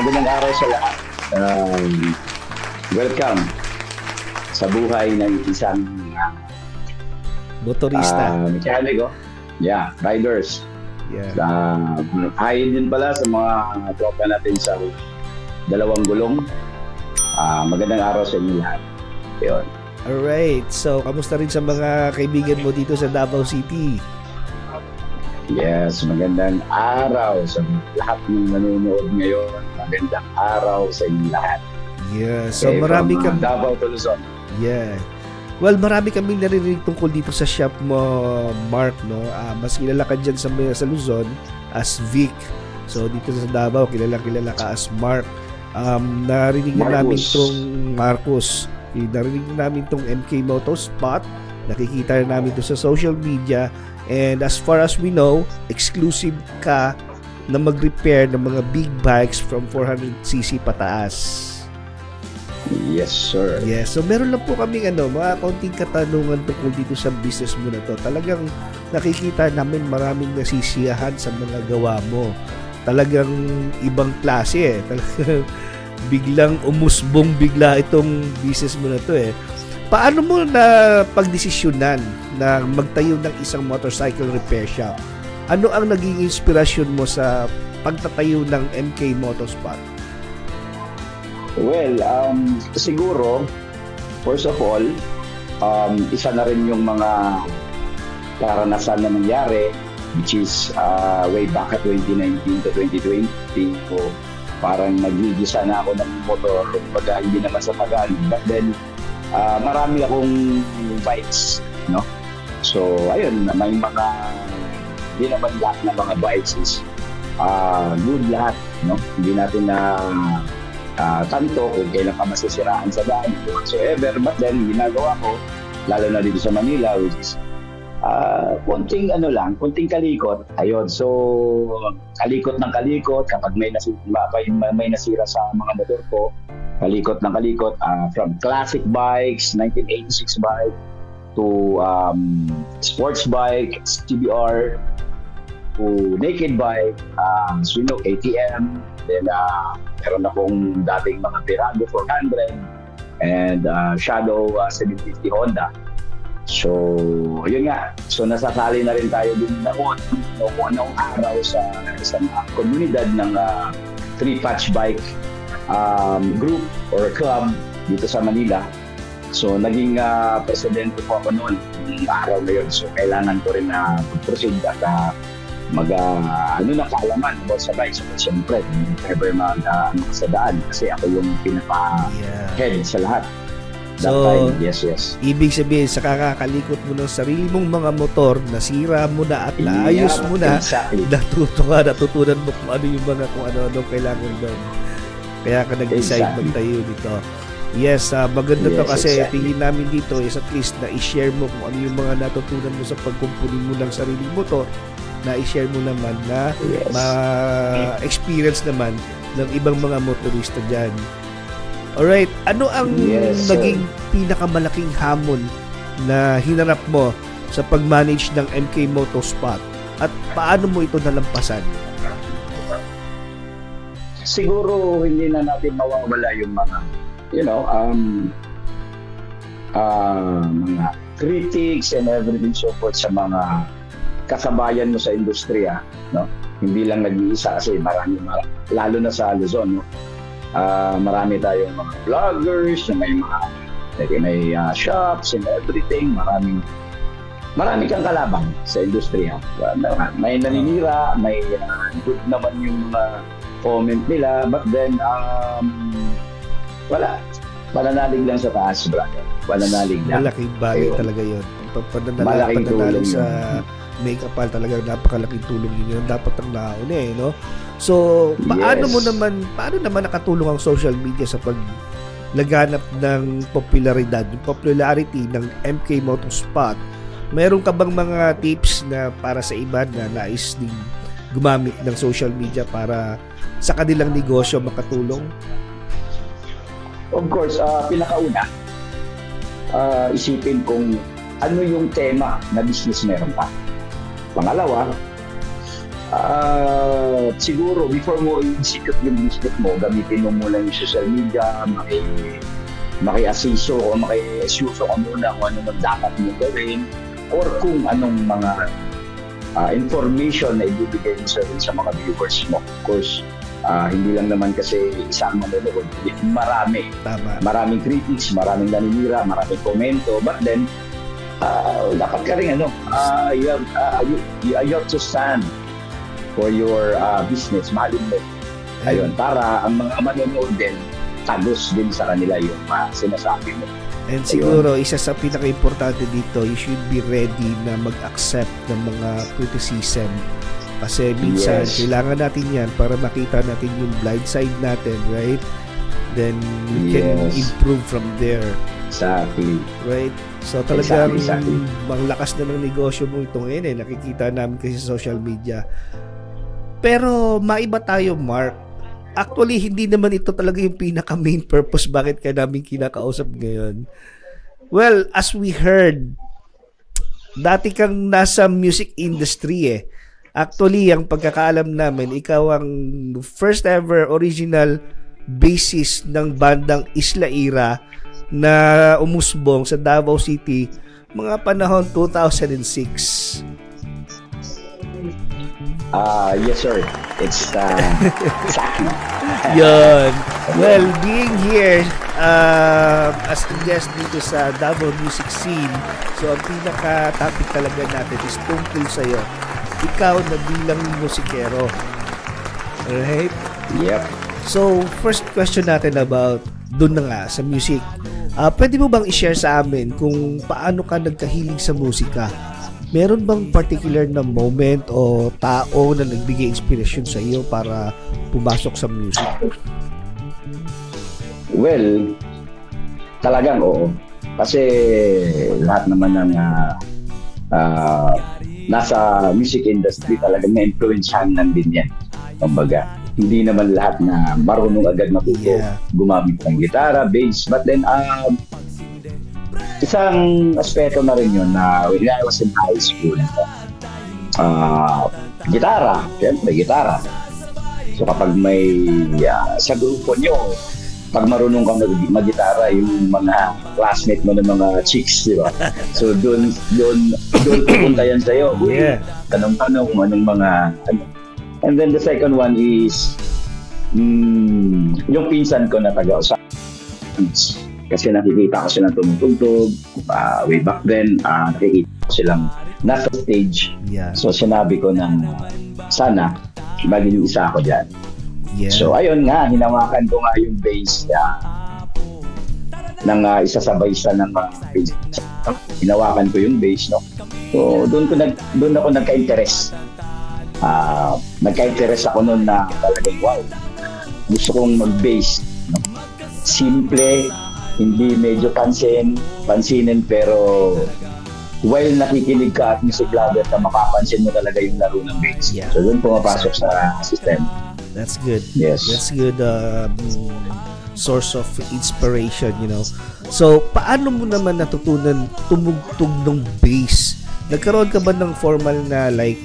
magandang araw sa lahat. Welcome sa buhay ng isang motorista. Mekaniko. Yeah, riders. Yeah. Hi din pala sa mga tropa natin sa dalawang gulong. Magandang araw sa inyo lahat. Yun. Alright. So, kamusta rin sa mga kaibigan mo dito sa Davao City? Yes, magandang araw sa lahat ng nanonood ngayon. Magandang araw sa inyo lahat. Yeah, so marami kami Davao to Luzon. Yeah. Well, marami kaming naririnig tungkol dito sa shop mo, Mark, no? Mas kilala ka dyan sa Luzon as Vic. So, dito sa Davao, kilala ka as Mark. Narinig na namin tong Marcos. Narinig na namin tong MK Motorspot. Nakikita na namin to sa social media. And as far as we know, exclusive ka na mag-repair ng mga big bikes from 400cc pataas. Yes, sir. Yes. So, meron lang po kaming mga kaunting katanungan tungkol dito sa business mo na to. Talagang nakikita namin maraming nasisiyahan sa mga gawa mo. Talagang ibang klase eh. Talagang biglang umusbong bigla itong business mo na to eh. Paano mo na pagdesisyonan na magtayo ng isang motorcycle repair shop? Ano ang naging inspirasyon mo sa pagtatayo ng MK Motorspot? Well, siguro, first of all, isa na rin yung mga karanasan na nangyari, which is way back at 2019 to 2020. So, parang nagigisa na ako ng motor, kumbaga hindi naman sa tagal. But then, marami akong bikes, no? So, ayun, may mga, hindi naman lahat ng mga bikes is good lahat, no? Hindi natin na tanto kung kailan ka masisiraan sa daan whatsoever. But then, ginagawa ko, lalo na dito sa Manila, which is konting kalikot. Ayun, so, kalikot ng kalikot, kapag may nasira sa mga motor ko, kalikot ng kalikot, from classic bikes, 1986 bike, to sports bike, CBR, to naked bike, Suno KTM, then meron akong dating mga Pirado 400, and Shadow 750 Honda. So, yun nga. So, nasasali na rin tayo din noon, kung anong araw sa isang komunidad ng 3-patch bike group or club dito sa Manila. So, naging presidente po ako noon ng araw na yun. So, kailangan ko rin na proceed at kaalaman about sa bike. So, siyempre, never sa daan kasi ako yung pinaka-head sa lahat. So, yes. Ibig sabihin, sa kakakalikot mo ng sarili mong mga motor, nasira mo na at naayos mo na, exactly. Natutunan mo kung ano kailangan doon. Kaya ka nag-decide magtayo dito. Yes, maganda to kasi tingin namin dito is at least na i-share mo kung ano yung mga natutunan mo sa pagkumpuni mo ng sariling motor, na i-share mo naman na ma-experience naman ng ibang mga motorista dyan. Alright, ano ang naging pinakamalaking hamon na hinarap mo sa pag-manage ng MK Motorspot at paano mo ito nalampasan? Siguro hindi na natin mawawala yung mga mga critics and everything so forth sa mga kasabayan mo sa industriya, no? Hindi lang nag-iisa kasi marami, lalo na sa Luzon, no? Marami tayong mga vloggers, may shops and everything. Marami kang kalabang sa industriya. May naninira, may good naman yung mga comment nila, but then wala. Pananalig lang sa taas, brother. Pananalig lang. Malaking bagay talaga yun. Pananalig sa make-upal talaga, napakalaking tulong yun. Dapat ang nauna no? So, paano naman nakatulong ang social media sa paglaganap ng popularity ng MK Motorspot? Meron ka bang mga tips na para sa iba na nais ding gumamit ng social media para sa kanilang negosyo makatulong? Of course, pinakauna, isipin kung ano yung tema na business meron pa. Pangalawa, Siguro, before mo i-execute yung business mo, gamitin mo muna yung social media, maki-asiso o maki-isuso ka muna kung ano man dapat mo gawin or kung anong mga information na ibibigay mo sa mga viewers mo. Of course, hindi lang naman kasi isang manonood, marami. Tama. Maraming critics, maraming naninira, maraming komento, but then, dapat ka rin you have to stand for your business, mahalin mo. Ayun, para ang mga manonood din, tagos din sa kanila yung sinasabi mo. And siguro, isa sa pinaka-importante dito, you should be ready na mag-accept ng mga criticism. Kasi minsan, kailangan natin yan para makita natin yung blind side natin, right? Then, we can improve from there. Exactly. Right? So, talagang manglakas na ng negosyo mo ito ngayon nakikita namin kasi sa social media. Pero, maiba tayo, Mark. Actually, hindi naman ito talaga yung pinaka-main purpose bakit ka namin kinakausap ngayon. Well, as we heard, dati kang nasa music industry Actually, ang pagkakaalam namin, ikaw ang first ever original bassist ng bandang Isla Ira na umusbong sa Davao City mga panahon 2006. Yes sir, it's exactly. Yun. Well, being here as a guest dito sa Davao music scene, so ang pinaka-topic talaga natin is tungkol sa'yo. Ikaw na bilang musikero. Alright? Yep. So, first question natin about doon na nga sa music. Pwede mo bang i-share sa amin kung paano ka nagkahilig sa musika? Meron bang particular na moment o tao na nagbigay inspiration sa iyo para pumasok sa music? Well, talagang oo. Kasi lahat naman ng nasa music industry talagang na-influensyahan lang din yan. Kumbaga, hindi naman lahat na marunong agad matuto gumamit ng gitara, bass, but then isang aspeto na rin yun na when I was in high school, gitara, siyempre gitara. So kapag may sa grupo nyo, pag marunong kang mag-gitara, yung mga classmate mo ng mga chicks, di ba? So doon pupunta yan sa'yo. Tanong-tanong kung anong mga And then the second one is yung pinsan ko na taga-Osaka. Kasi nakikita ko silang tumutugtog way back then, nakikita ko silang nasa stage. So sinabi ko ng sana maging yung isa ako dyan. So ayun nga, hinawakan ko nga yung bass ng isa sa baysa ng mga bass. Hinawakan ko yung bass, no? So doon ako nagka-interest. Nagka-interest ako noon na talagang wow, gusto kong mag-bass, no? Simple, hindi medyo pansinin, pero while nakikinig ka at music lover na makapansin mo talaga yung laro ng bass. So doon pumapasok sa system. That's good. Yes. That's good source of inspiration, you know. So, paano mo naman natutunan tumugtog ng bass? Nagkaroon ka ba ng formal na like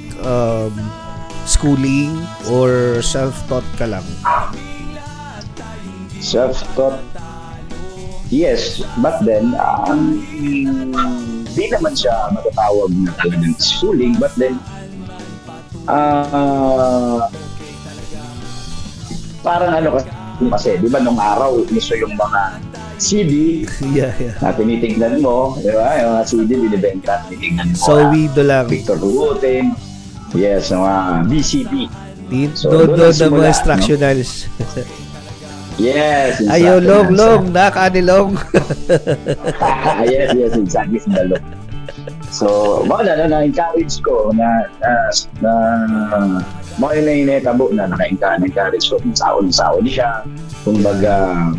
schooling or self-taught ka lang? Self-taught? Yes, but then di naman siya matatawag na talagang schooling, but then parang kasi di ba nung araw iso yung mga CD na tinitingnan mo, di ba? Yung mga CD binibenta, tinitingnan mo. So lang. Victor Hugotin, yes, mga BCP. Doon na mga instructionals. Yes. Ayaw, long, nakakanilong. Yes, exactly, long. So, na-encourage ko na mga na-inetabo na naka-encourage ko kung saon siya. Kumbaga,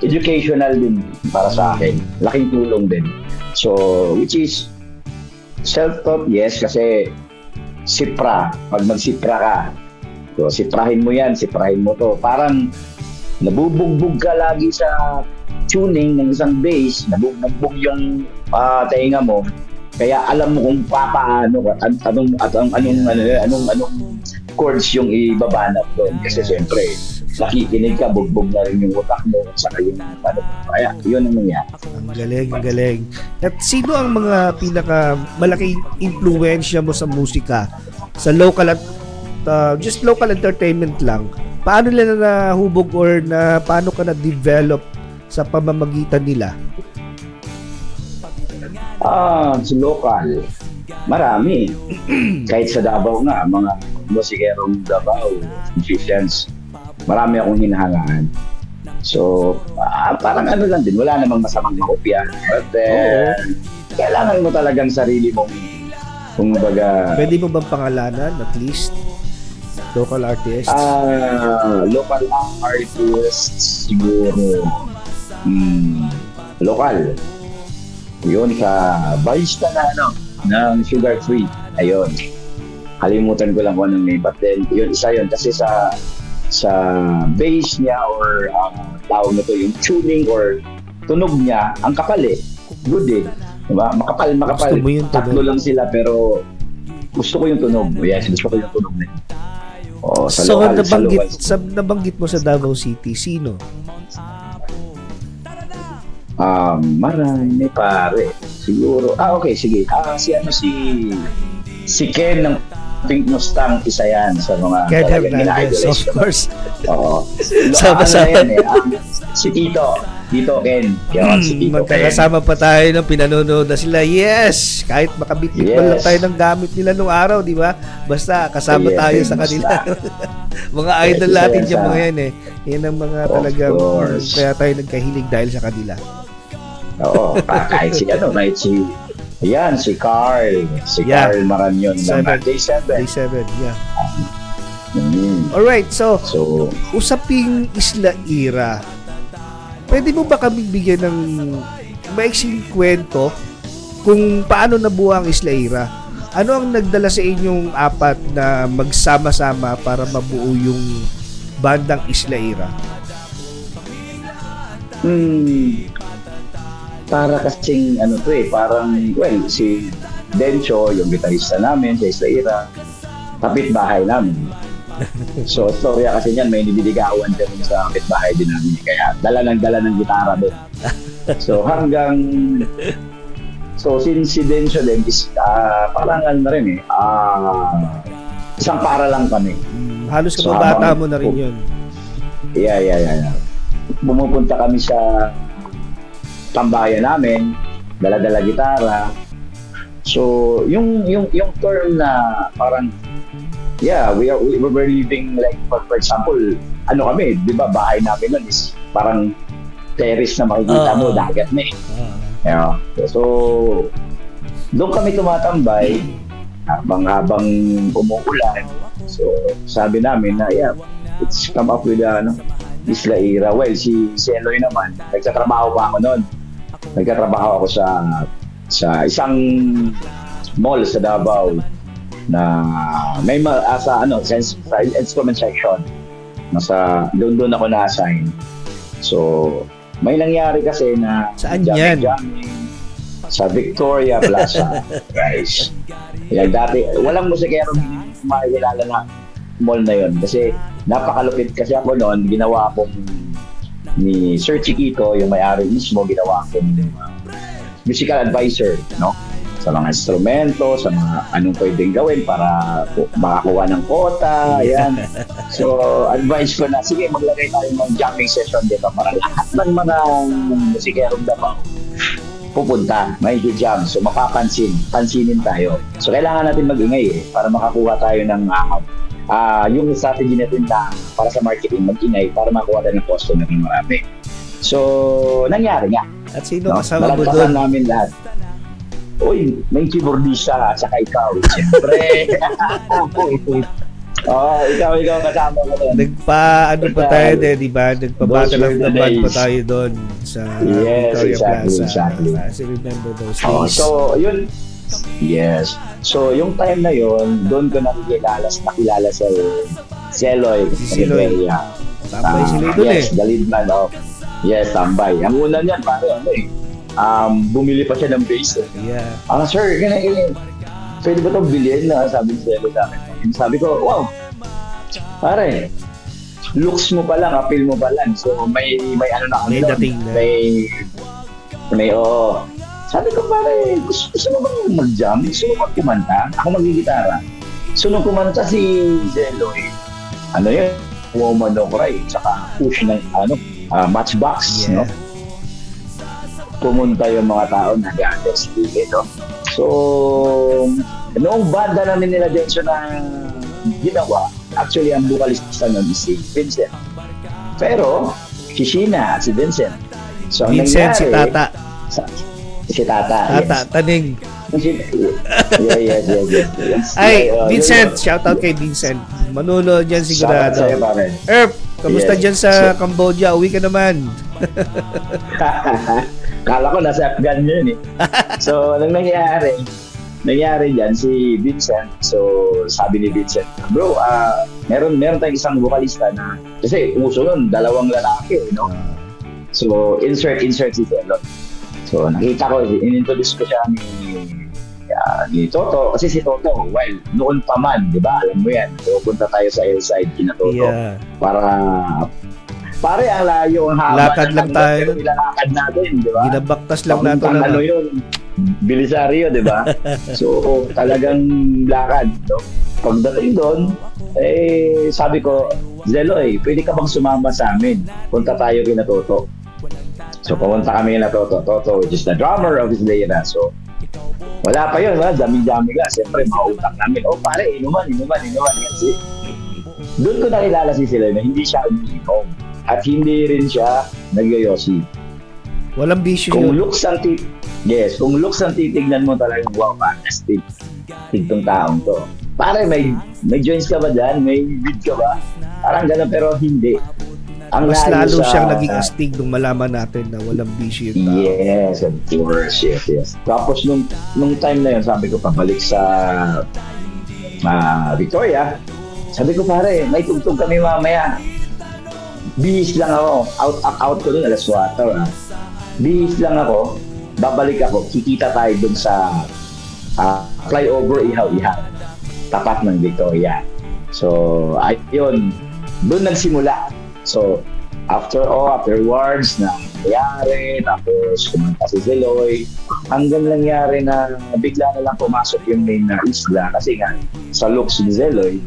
educational din para sa akin. Laking tulong din. So, which is self-taught, yes, kasi sipra. Pag magsipra ka, so, siprahin mo to. Parang nabubugbog ka lagi sa tuning ng isang bass, nabubugbog yung tenga mo, Kaya alam mo kung paano anong chords yung ibabanat doon. Kasi siyempre, nakikinig ka, bugbog na rin yung utak mo at saka yung kaya yun ang nangyari. Ang galing. At sino ang mga pinaka malaking impluwensya mo sa musika? Sa local at just local entertainment lang. Paano nila nahubog or paano ka na-develop sa pamamagitan nila? Sa local, marami. Kahit sa Davao nga, mga musikerong Davao, musicians, marami akong hinahangaan. So, parang ano lang din, wala namang masamang makopya. But then, kailangan mo talagang sarili mong, kung baga... Pwede mo bang pangalanan, at least? Local artists? Local artists, siguro, local. Yun, sa barista ng Sugar Free. Ayun. Kalimutan ko lang kung anong name. But then, yun, isa yun. Kasi sa bass niya or tawag na to, yung tuning or tunog niya, ang kapal eh. Good eh. Diba? Makapal. Tatlo lang sila pero gusto ko yung tunog. Yes, gusto ko yung tunog na yun. So, nabanggit mo sa Davao City, sino? Marami pare. Siguro. Okay, sige. Si Ken ng Pink Mustang, isa yan sa mga Ken Hernandez, of course. Oo. Sama-sama. Si Tito Ken. Yun, si Tito Magkakasama pa tayo ng pinanonood na sila. Yes! Kahit makabit-bit lang tayo ng gamit nila nung araw, di ba? Basta kasama tayo sa kanila. Mga idol natin yung mga yan eh. Yan ang mga talagang kaya tayo nagkahilig dahil sa kanila. Oo, kahit si Carl. Carl Maranyon ng Day7. Yeah. Alright, so usaping Isla Ira. Pwede mo ba kami bigyan ng maiksing kwento kung paano nabuo ang Isla Ira? Ano ang nagdala sa inyong apat na magsama-sama para mabuo yung bandang Isla Ira? Para kasing parang si Dencho, yung gitarista namin sa Isla Ira, kapit bahay namin. So storya kasi niyan, may nililigawan kami sa kapit bahay din namin, kaya dala ng gitara doon. So since si Dencho din is parang na rin isang para lang kami. Halos kababata mo na rin yun. Yeah. Pumupunta kami sa tambayan namin, dala-dala gitara. So, yung term na parang we were living like for example, kami, 'di ba, bahay namin nun is parang terrace na makikita mo, dagat na eh. Yeah. So, doon kami tumatambay habang umuulan. So, sabi namin na let's come up with Isla Ira. Well, si Eloy naman, nagtatrabaho pa ako noon. Nagtatrabaho ako sa isang mall sa Davao na may sa instrument section. Doon ako na-assign. So, may nangyari kasi na saan yan? Sa Victoria Plaza, guys. Yan, dati, walang musikero makikilala na mall na yon kasi napakalupit kasi ako noon. Ginawa akong ni Sir Chiquito, yung may-ari mismo, ginawa akong musical advisor, no? Sa mga instrumento, sa mga anong pwedeng gawin para makakuha ng quota, yan. So, advice ko na, sige, maglagay tayo ng jamming session dito para lahat ng mga musikerong Davao pupunta, may jam. So, pansinin tayo. So, kailangan natin mag-ingay para makakuha tayo ng yung strategy natin na para sa marketing, mag-ingay para makakuha tayo ng customer ng marami. So, nangyari nga. At sino kasama mo doon? Namin lahat. Uy, may keyboardista, saka ikaw, siyempre. Ikaw kasama mo doon. Pa tayo din, di ba? Nagpa-battle of the band pa tayo doon sa Victoria Plaza. Exactly. I remember those days. So, yun. Yes. So, yung time na yun, doon ko nakilala sa Eloy. Si Eloy. Tambay si Eloy doon the lead man of. Yes, tambay. Ang una niyan, pare, bumili pa siya ng bass. Yeah. Sir, ganyan. Pwede ba ito bilhin na? Sabi ni Zelo sa akin. Sabi ko, wow, pare, looks mo pa lang, appeal mo pa lang. So, may ano na ako. May dating na. Sabi ko, pare, gusto mo bang mag-jam? Gusto mo bang kumanta? Ako mag-gitara. So, nung kumanta si Zelo, yun, Woman No Cry, tsaka push ng, Matchbox, no? Pumunta yung mga tao na nag-understand ito. So, noong banda namin nila Densyo na ginawa, actually, ang vocalista nun is si Vincent. Pero, si Sheena, si Vincent. So, Vincent, si Tata. Si Tata, Tata, yes. Taning. Yes. Ay, Vincent, shoutout kay Vincent. Manunood dyan sigurado. Erp, kamusta dyan sa Cambodia? Uwi ka naman. Kala ko nasa Afghan yun eh. So, anong nangyari dyan, si Vincent. So, sabi ni Vincent, bro, meron tayong isang vocalista na, kasi uso nun, 2 lalaki, no? So, insert si Zelo. So, nakita ko, inintroduce ko siya ni Toto. Kasi si Toto, well, noon pa man, di ba? Alam mo yan. So, punta tayo sa L-side, kina Toto. Yeah. Pare, ang layo, ang haba. Lakad lang tayo. Pero nilalakad natin, di ba? Ginabaktas lang natin. Ano yun? Belisario, di ba? So, talagang lakad. No? Pagdating doon, sabi ko, Zelo, pwede ka bang sumama sa amin? Punta tayo kina Toto. So, pumunta kami kina Toto, which is the drummer of Islera. So, wala pa yun, dami-dami ka. Siyempre, mautang namin. Pare, inuman. Kasi, doon ko nakilala si Zelo na hindi siya umiinom. At hindi rin siya nagyoyosi. Walang bisyo kung yun. Kung looks ang titignan mo talaga, wow, fantastic. Tigtong taong to. Pare, may joints ka ba dyan? May beat ka ba? Parang gano'n, pero hindi. Mas lalo siyang naging astig nung malaman natin na walang bisyo yung tao. Yes, of course. Yes. Tapos nung time na yun, sabi ko, pabalik sa Victoria, sabi ko, pare, may tugtog kami mamaya. Bihis lang ako. Out ko dun, alas 4. Bihis lang ako. Babalik ako. Kikita tayo dun sa flyover Ihaw-Ihaw. Tapat ng Victoria. So, ayun. Dun nagsimula. So, afterwards na nangyari, tapos kumanta si Zeloy, hanggang nangyari na bigla na lang pumasok yung main na isla kasi nga sa looks ni Zeloy,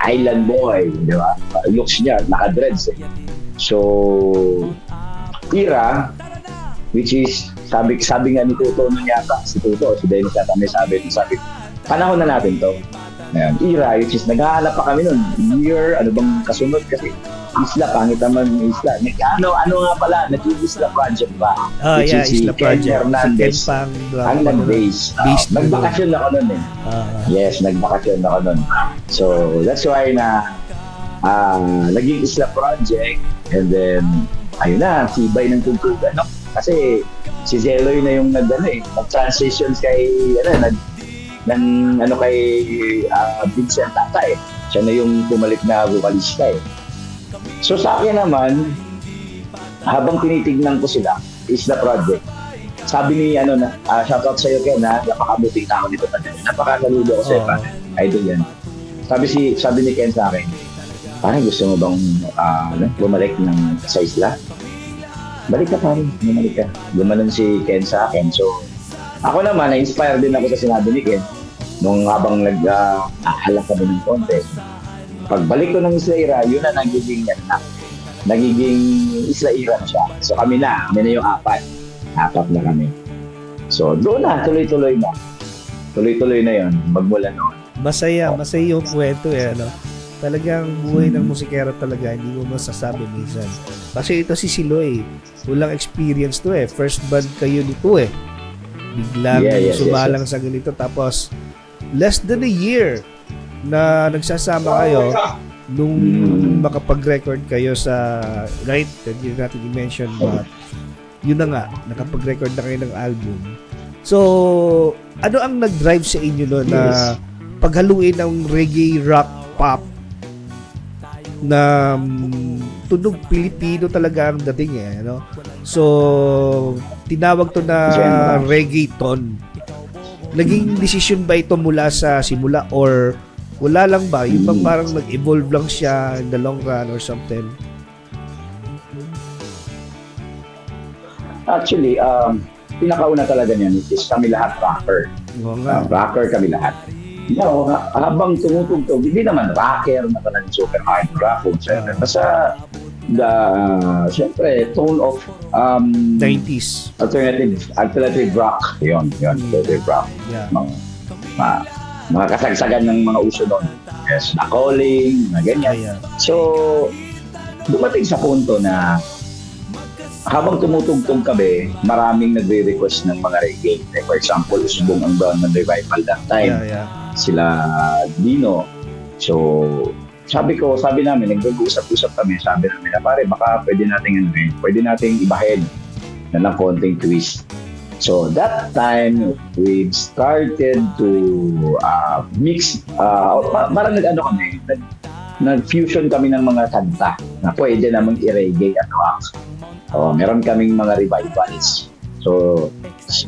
island boy, di ba? Looks niya, naka-dreads eh. So, Ira, which is, sabi nga ni Tuto nun yata, si Dennis yata may sabi, panahon na natin to. Ayan, Ira, which is naghahanap pa kami nun, year, ano bang kasunod kasi Isla, pangit naman yung Isla. Ano nga pala, nag-Isla Project ba? Which is Isla si Project. Hernandez ang nag-base. Nagbakasyon ako nun eh. Yes, nagbakasyon ako nun. So, that's why na naging Isla Project and then, ayun na, sibay ng tugtugan. No? Kasi si Zeloy na yung nag-transition kay, kay Vincent Tata eh. Siya na yung pumalit na vocalista eh. So sa akin naman, habang tinitignan ko sila, is the project. Sabi ni, shoutout sa'yo Ken, napakabuting tao dito. Napakasaludo ko sa'yo, idol yan. Sabi ni Ken sa akin, parang gusto mo bang bumalik sa isla? Balik ka parang, bumalik ka. Gumanon si Ken sa akin. So, ako naman, na-inspire din ako sa sinabi ni Ken nung habang nag-ahalak kami ng contest. Pagbalik ko ng Isla Ira, yun na nagiging Isla Ira na siya. So kami na yung 4 na kami. So doon na, tuloy-tuloy na yun, magmula noon. Masaya yung kwento Talagang buhay ng musikero talaga, hindi mo masasabi minsan. Kasi ito si Siloy, walang experience to First band kayo nito Biglang sumalang sa ganito, tapos less than a year na nagsasama kayo nung makapag-record kayo sa hindi natin i-mention but yun na nga, nakapag-record na kayo ng album. So, ano ang nag-drive sa inyo na paghaluin ng reggae, rock, pop na tunog Pilipino talaga ang dating no? So, tinawag to na reggaeton. Naging decision ba ito mula sa simula or wala lang ba? Yung bang parang nag-evolve lang siya in the long run or something? Actually, pinakauna talaga niyan is kami lahat rocker. Rocker kami lahat. Habang tumutugtog, hindi naman rocker na talagang super hard rock. Basta siyempre, tone of 90s. Alternative rock. Yun, alternative rock. Yeah. Mga kasagsagan ng mga uso doon. Yes, na calling, na ganyan. Yeah. So, dumating sa punto na habang tumutugtog kami, maraming nagre-request ng mga reggae. For example, Usbong ang Dawn ng Revival that time. Yeah. Sila Dino. So, sabi namin, nag-usap-usap kami, sabi namin na pare, baka pwede nating ibahin na lang konting twist. So, that time, we started to mix, parang nag-fusion kami ng mga kanta na pwede namang i-reggae at rock. Meron kaming mga revivals. So,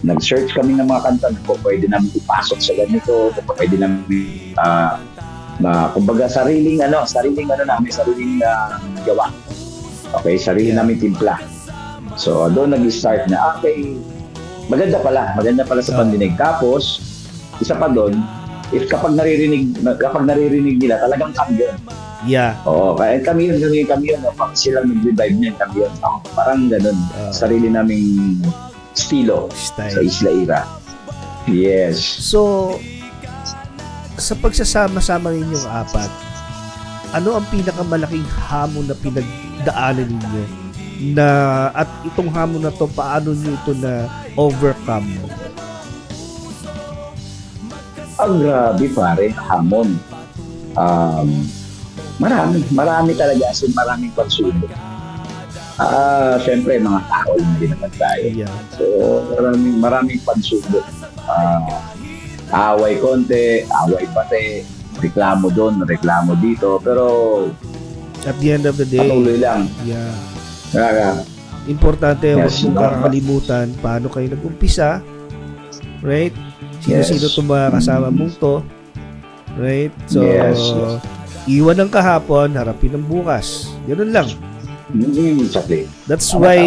nag-search kami ng mga kanta na pwede namin ipasok sa ganito, pwede namin kumbaga sariling gawa. Okay, namin timpla. So, doon nag-start na, okay, maganda pala sa pandinig. Tapos, isa pa doon, kapag naririnig nila, talagang kami yun. Yeah. Kaya kami yun, pag silang nag-revive niyan, kami yun. Parang ganun, sarili naming style sa Isla Ira. Yes. So, sa pagsasama-sama ninyong apat, ano ang pinakamalaking hamon na pinagdaanan ninyo? At itong hamon na to, paano nyo ito na overcome? Ang grabe pare, hamon. Marami talaga, maraming pagsubok. Siyempre, mga tao na din naman tayo. Yeah. So, maraming pagsubok. Away konti, away pati, reklamo doon, reklamo dito, pero at the end of the day, patuloy lang. Yeah. Importante, huwag mong kakalimutan paano kayo nag-umpisa, right? Sino-sino itong mga kasama mong to, right? So, iwan ng kahapon, harapin ng bukas. Ganun lang. Exactly. That's why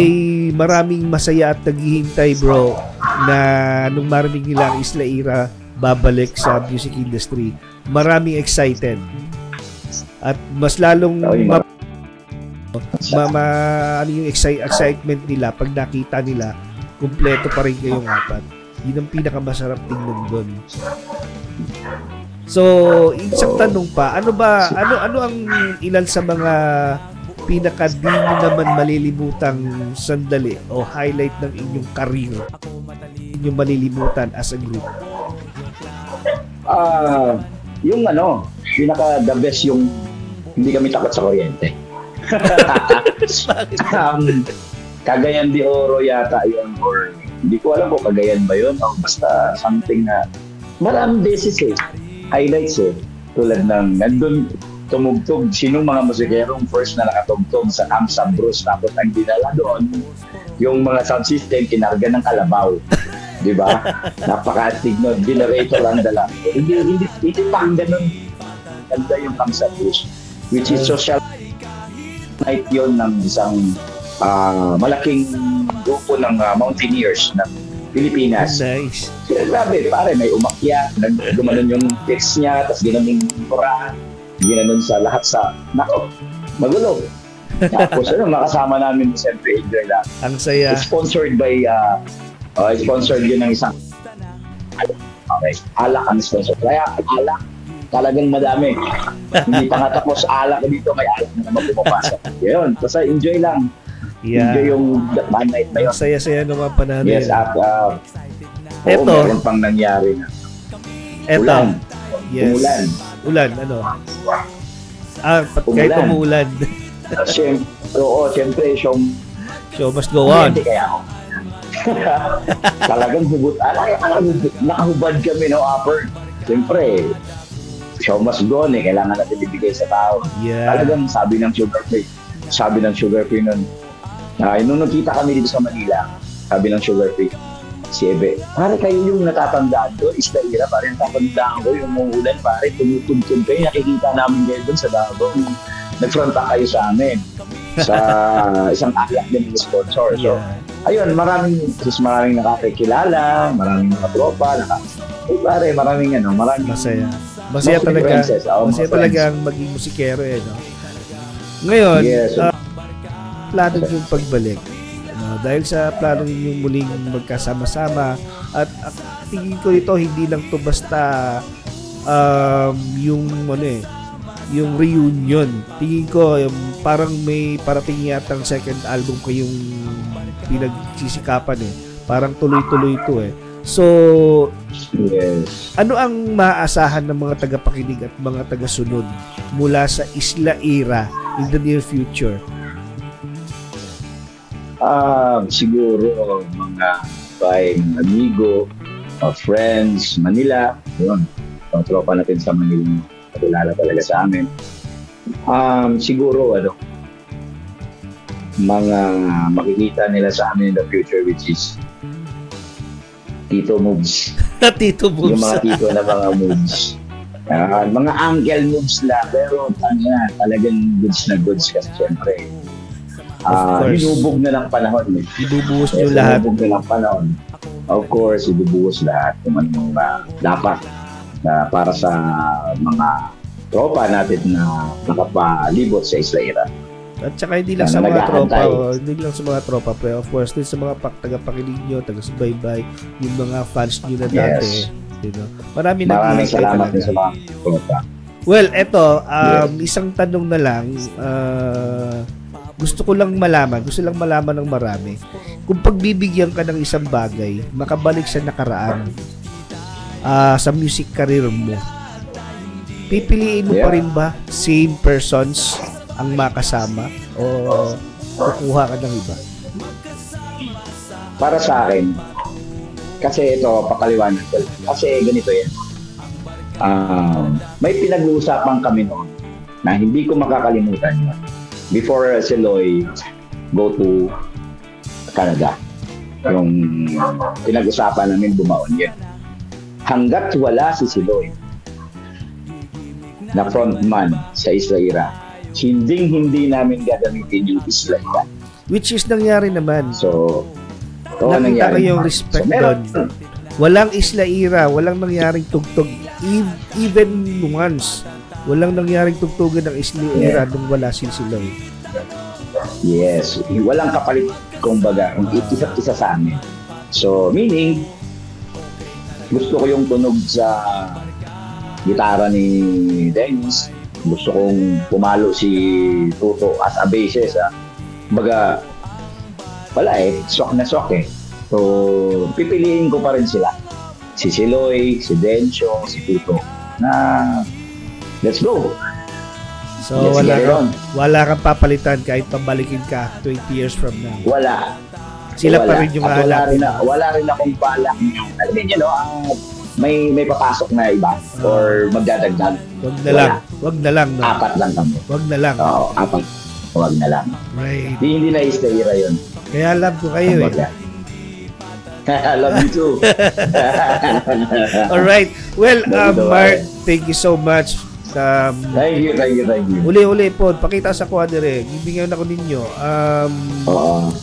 maraming masaya at naghihintay, bro, na nung marinig nila ang Isla Ira babalik sa music industry. Maraming excited. At mas lalong yung excitement nila pag nakita nila kumpleto pa rin kayong apat. Yun ang pinakamasarap tingnan doon. So, isang tanong pa, ano ang ilan sa mga pinaka-di nyo naman malilimutang sandali o highlight ng inyong career? Inyong malilimutan as a group? Yung pinaka-the best yung hindi kami takot sa kuryente. Cagayan de Oro yata yun, or hindi ko alam kung Cagayan ba yun, o basta something na maraming beses highlights tulad ng nandun tumugtog, sinong mga musikerong first na nakatugtog sa Amsa Bruce, tapos ang dinala doon yung mga sound system kinarga ng kalabaw, di ba? Napaka-astig nun, generator ang dala. Hindi pang ganun ganda yung Amsa Bruce, which is social night yun ng isang malaking grupo ng mountaineers ng Pilipinas. Nice. Grabe, pare, may umakyat, gumanon yung text niya, tapos ginanon yung Quran, ginanon sa lahat sa, magulo. Tapos makasama namin siyempre enjoy lang. Ang saya. Sponsored by, sponsored yun ng isang, okay, alak ang sponsor. Kaya alak, talagang madami. Hindi pa nga tapos alak dito, may alak na naman pumapasok. Yun, basta enjoy lang. Yeah. Enjoy yung one night na yun. Saya-saya naman pa namin. Yes, at meron pang nangyari na. Eto. Yes. Umulan. Ulan, ano? Kahit umuulan. Siyempre, show must go on. Hindi kaya ako. Talagang hugot. Nakahubad kami, upper. Siyempre, show must go on kailangan natin ibigay sa tao. Yeah. Talagang sabi ng Sugar Free nun, nung nagkita kami dito sa Manila, sabi ng Sugar Free, si Ebe, pare kayo yung natatandaan doon, Islaira, pare natatandaan ko yung umuulan, pare tumutugtog kayo, nakikita namin kayo doon sa Davao. Nagfronta kayo sa amin sa isang alak din ng sponsor. So, ayun, maraming nakakikilala, maraming mga tropa, maraming masaya. Masaya talaga. Masaya talaga ang maging musikero no? Ngayon, yes, plano yung pagbalik. Dahil sa plano ninyong muling magkasama-sama at tingin ko ito hindi lang to basta yung yung reunion. Tingin ko parang may parating yatang second album kayong pinagsisikapan Parang tuloy-tuloy ito So, yes. Ano ang maaasahan ng mga tagapakinig at mga tagasunod mula sa Islaira in the near future? Siguro mga amigo, friends, Manila, yun. Tropa natin sa Manila, nakilala talaga sa amin. Siguro mga makikita nila sa amin in the future, which is Tito moves. Tito moves. Yung mga tito na mga moves. Mga uncle moves lang. Pero talagang goods na goods kasi syempre. Hinubog na lang panahon. Ibubuhos nyo lahat. Hinubog na lang panahon. Of course, ibubuhos lahat. Kung anong dapat para sa mga tropa natin na nakapalibot sa Islaira. At saka hindi lang sa mga tropa, hindi lang sa mga tropa, pero of course, din sa mga tagapakinig nyo, taga-subaybay, yung mga fans nyo na dati. Maraming salamat din sa mga tropa. Well, eto, isang tanong na lang, gusto lang malaman ng marami, kung pagbibigyan ka ng isang bagay, makabalik sa nakaraan, sa music career mo, pipiliin mo pa rin ba same persons ang makasama o kukuha ka ng iba? Para sa akin, kasi ito, papaliwanag ko. Kasi ganito yan. May pinag-uusapan kami noon na hindi ko makakalimutan yun. Before si Loy go to Canada, yung pinag-usapan namin bumaon yun. Hanggat wala si Siloy na frontman sa Islaira, hindi namin gagamitin yung Islaira. Which is nangyari naman. So, nakita ko yung respect doon. Walang Islaira, walang nangyaring tugtog. Even once, walang nangyaring tugtugan ng Islaira nung wala si Siloy. Yes, walang kapalit, kumbaga, isa't isa sa amin. So, meaning, gusto ko yung tunog sa gitara ni Dennis. Gusto kong pumalo si Tuto as a bassist. Baga, wala swak na swak So, pipiliin ko pa rin sila. Si Siloy, si Dencho, si Tuto. Na, let's go. So, wala kang papalitan kahit pabalikin ka 20 years from now. Wala. Sila pa rin yung hahalapin. Wala rin akong balak. Alam niyo, may papasok na iba or magdadagdag. Wag na lang. No? 4 lang kami. Wag na lang. Oo, 4. Wag na lang. Right. Hindi na Islaira yun. Kaya love ko kayo I love you too. Alright. Well, Mark, thank you so much. Thank you. Uli po, pakita sa kuadre. Bibigyan ako ninyo.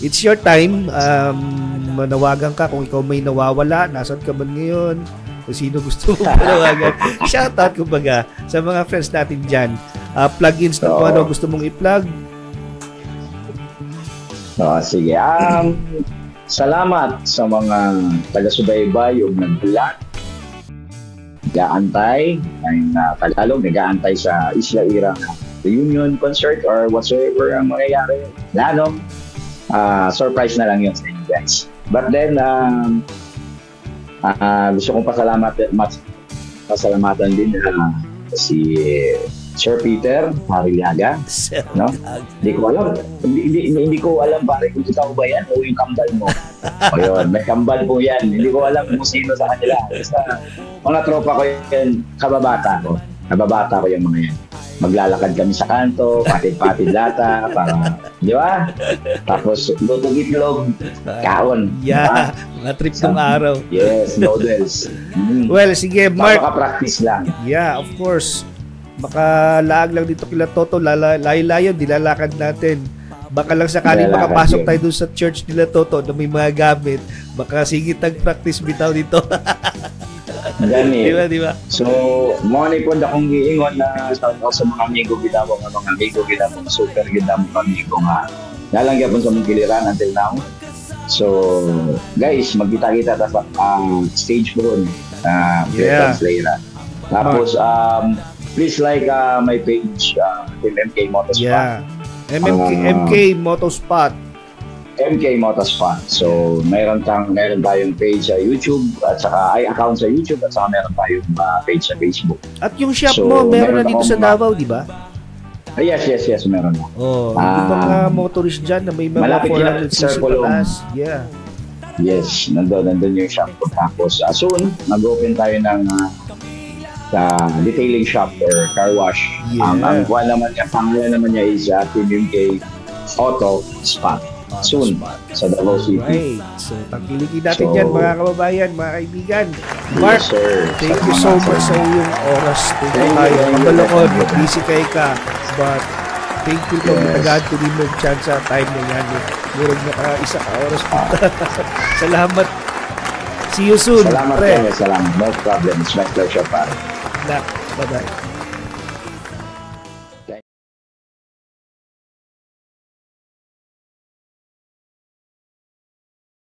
It's your time. Manawagan ka kung ikaw may nawawala. Nasaan ka man ngayon? Kung sino gusto mo panawagan. Shoutout kumbaga sa mga friends natin dyan. Plugins na kung ano gusto mong i-plug. Sige. Salamat sa mga taga-subaybay o nag-vlog. Nag-aantay nag-aantay sa Islaira reunion concert or whatsoever ang mangyayari. Surprise na lang yun sa inyo guys. But then, gusto kong pasalamatan din si Sir Peter Mariliaga. No? Hindi ko alam pare kung ikaw ba yan o yung kambal mo. O yun, may kambal po yan. Hindi ko alam kung sino sa kanila. Basta mga tropa ko yan, kababata ko. Nababata ko yung mga yan. Maglalakad kami sa kanto, patid-patid lata, para, di ba? Tapos, lutong itlog, kaon. Yeah, mga trip ng araw. Yes, noodles. Well, sige, Mark. Practice lang. Yeah, of course. Baka laag lang dito kila Toto, layo-layo, dilalakad natin. Baka lang sakaling makapasok tayo dun sa church nila Toto na may mga gamit. Baka sige tag-practice bitaw dito. Gani. Diba? So, money po akong giingon na sa mga amigo ginamo nga mga amigo ginamo super ginamo amigo nga. Nalangya po sa mong giliran until now. So, guys, magkita-kita ta sa stage po yeah. Translator. Tapos please like my page Team MK Motorsport. Yeah. MK Motorsport. MK Motorsport. So, meron tayong page sa YouTube at saka account sa YouTube at saka meron tayong page sa Facebook. At yung shop mo, meron na dito sa Davao, di ba? Yes, meron na. Oh, yung mga motorist dyan na may mga 400cc pataas. Yeah. Yes, nandun yung shop ko. Tapos, soon, mag-open tayo ng detailing shop or car wash. Yeah. Ang pangalan naman niya is Team MK Auto Spot. Soon, sa Davao City. Right. So, tangkilikin natin yan, mga kababayan, mga kaibigan. Mark, yes, sir. Thank you so much sa iyong oras. Thank you tayo. Kabalokon, busy kayo ka. But, thank you kung tagad ko din mo chance sa time na yan. Murag na isa ka oras pa. Salamat. See you soon. Salamat. No problem. It's my pleasure, pare. Bye-bye.